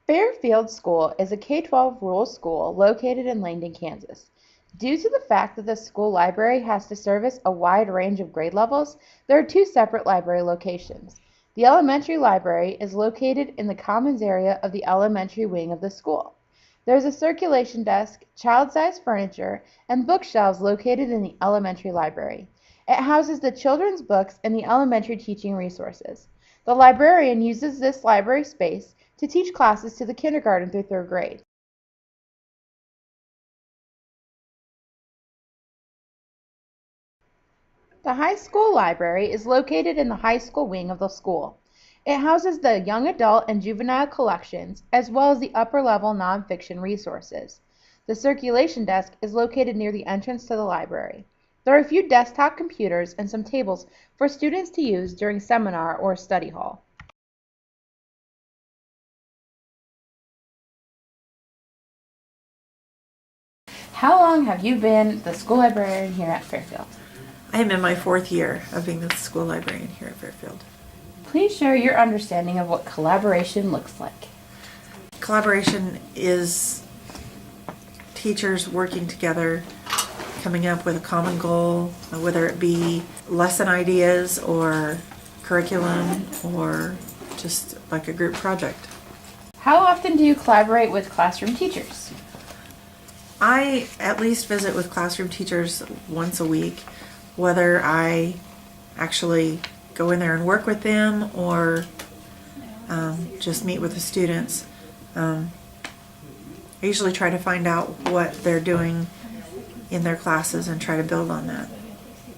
Fairfield School is a K-12 rural school located in Langdon, Kansas. Due to the fact that the school library has to service a wide range of grade levels, there are two separate library locations. The elementary library is located in the commons area of the elementary wing of the school. There is a circulation desk, child-sized furniture, and bookshelves located in the elementary library. It houses the children's books and the elementary teaching resources. The librarian uses this library space to teach classes to the kindergarten through third grade. The high school library is located in the high school wing of the school. It houses the young adult and juvenile collections, as well as the upper-level nonfiction resources. The circulation desk is located near the entrance to the library. There are a few desktop computers and some tables for students to use during seminar or study hall. How long have you been the school librarian here at Fairfield? I am in my 4th year of being the school librarian here at Fairfield. Please share your understanding of what collaboration looks like. Collaboration is teachers working together, coming up with a common goal, whether it be lesson ideas or curriculum or just like a group project. How often do you collaborate with classroom teachers? I at least visit with classroom teachers once a week, whether I actually go in there and work with them or just meet with the students. I usually try to find out what they're doing in their classes and try to build on that.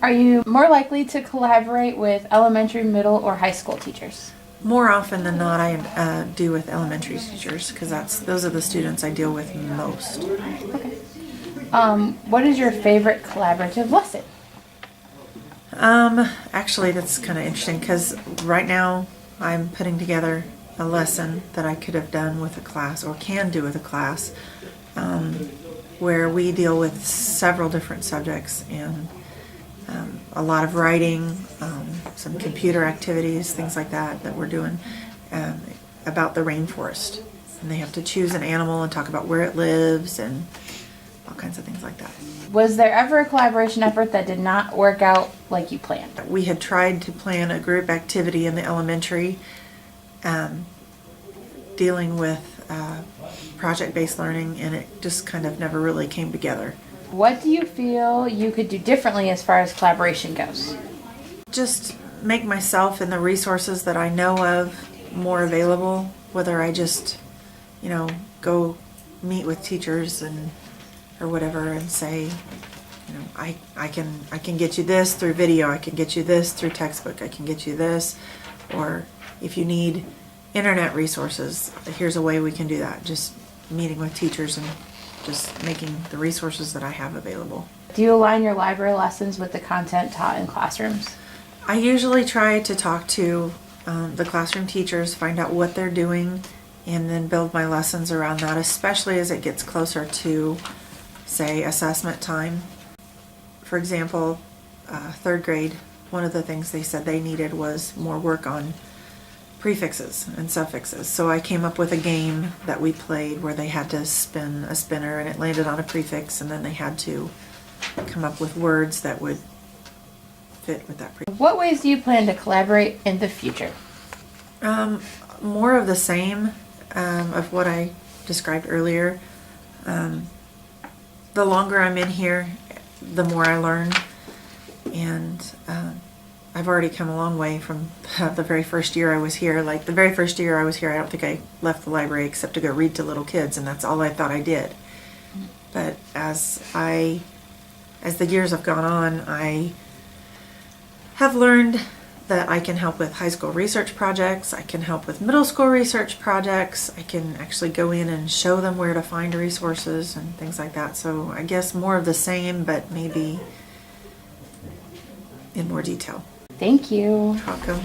Are you more likely to collaborate with elementary, middle, or high school teachers? More often than not, I do with elementary teachers because those are the students I deal with most. Okay. What is your favorite collaborative lesson? Actually, that's kind of interesting because right now I'm putting together a lesson that I could have done with a class or can do with a class where we deal with several different subjects and a lot of writing, some computer activities, things like that we're doing about the rainforest. And they have to choose an animal and talk about where it lives and all kinds of things like that. Was there ever a collaboration effort that did not work out like you planned? We had tried to plan a group activity in the elementary dealing with project-based learning, and it just kind of never really came together. What do you feel you could do differently as far as collaboration goes? Just make myself and the resources that I know of more available, whether I just, go meet with teachers or whatever and say, I can get you this through video, I can get you this through textbook, I can get you this, or if you need internet resources, here's a way we can do that. Just meeting with teachers and just making the resources that I have available. Do you align your library lessons with the content taught in classrooms? I usually try to talk to the classroom teachers, find out what they're doing, and then build my lessons around that, especially as it gets closer to, say, assessment time. For example, 3rd grade, one of the things they said they needed was more work on prefixes and suffixes. So I came up with a game that we played where they had to spin a spinner and it landed on a prefix, and then they had to come up with words that would fit with that prefix. What ways do you plan to collaborate in the future? More of the same of what I described earlier. The longer I'm in here, the more I learn, and I've already come a long way from the very first year I was here. Like the very first year I was here, I don't think I left the library except to go read to little kids, and that's all I thought I did. But as the years have gone on, I have learned that I can help with high school research projects, I can help with middle school research projects, I can actually go in and show them where to find resources and things like that. So I guess more of the same, but maybe in more detail. Thank you. You're welcome.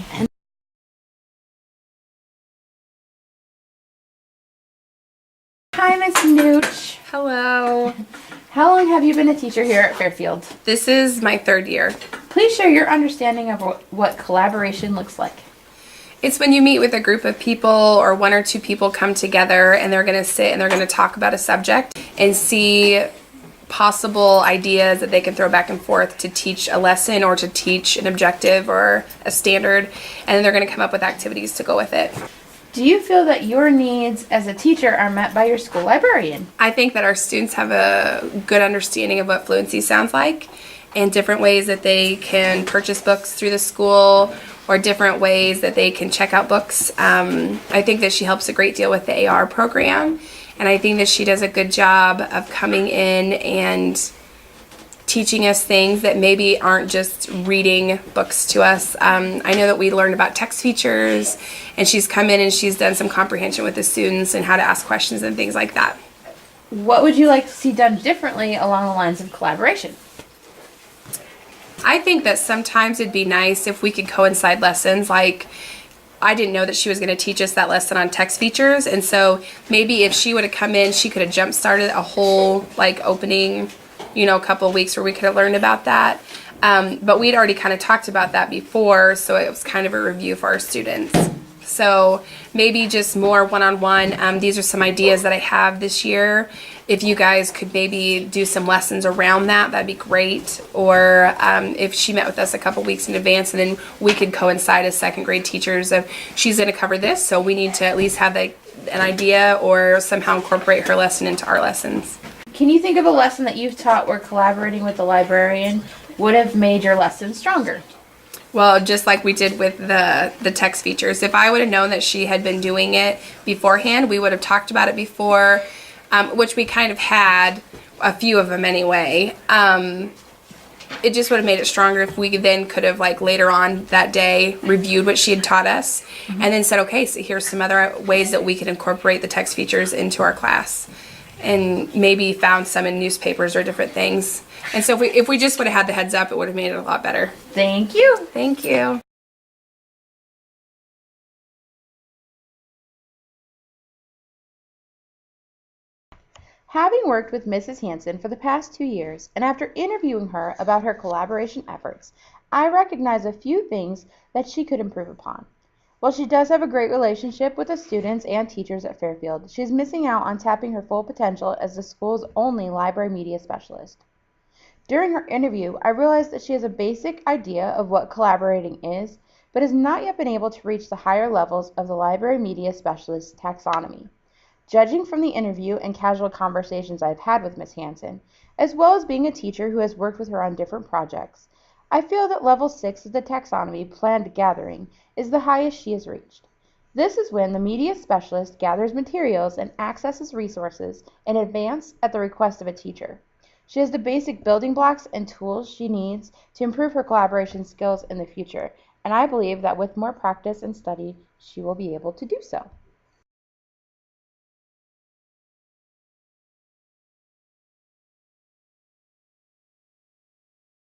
Hi, Miss Nooch. Hello. How long have you been a teacher here at Fairfield? This is my 3rd year. Please share your understanding of what collaboration looks like. It's when you meet with a group of people or one or two people come together and they're going to sit and they're going to talk about a subject and see possible ideas that they can throw back and forth to teach a lesson or to teach an objective or a standard, and then they're going to come up with activities to go with it. Do you feel that your needs as a teacher are met by your school librarian? I think that our students have a good understanding of what fluency sounds like and different ways that they can purchase books through the school or different ways that they can check out books. I think that she helps a great deal with the AR program, and I think that she does a good job of coming in and teaching us things that maybe aren't just reading books to us. I know that we learned about text features, and she's come in and she's done some comprehension with the students and how to ask questions and things like that. What would you like to see done differently along the lines of collaboration? I think that sometimes it'd be nice if we could coincide lessons. Like, I didn't know that she was going to teach us that lesson on text features, and so maybe if she would have come in, she could have jump-started a whole opening, couple of weeks where we could have learned about that. But we'd already kind of talked about that before, so it was kind of a review for our students. So maybe just more one-on-one. These are some ideas that I have this year. If you guys could maybe do some lessons around that, that'd be great. Or if she met with us a couple weeks in advance, and then we could coincide as second grade teachers of she's going to cover this, so we need to at least have an idea or somehow incorporate her lesson into our lessons. Can you think of a lesson that you've taught where collaborating with the librarian would have made your lesson stronger? Well, just like we did with the text features. If I would have known that she had been doing it beforehand, we would have talked about it before, which we kind of had a few of them anyway. It just would have made it stronger if we then could have later on that day reviewed what she had taught us and then said, okay, so here's some other ways that we can incorporate the text features into our class, and maybe found some in newspapers or different things. And so if we just would have had the heads up, it would have made it a lot better. Thank you. Thank you. Having worked with Mrs. Hanson for the past 2 years, and after interviewing her about her collaboration efforts, I recognize a few things that she could improve upon. While she does have a great relationship with the students and teachers at Fairfield, she is missing out on tapping her full potential as the school's only library media specialist. During her interview, I realized that she has a basic idea of what collaborating is, but has not yet been able to reach the higher levels of the library media specialist taxonomy. Judging from the interview and casual conversations I've had with Ms. Hanson, as well as being a teacher who has worked with her on different projects, I feel that level 6 of the taxonomy planned gathering is the highest she has reached. This is when the media specialist gathers materials and accesses resources in advance at the request of a teacher. She has the basic building blocks and tools she needs to improve her collaboration skills in the future, and I believe that with more practice and study, she will be able to do so.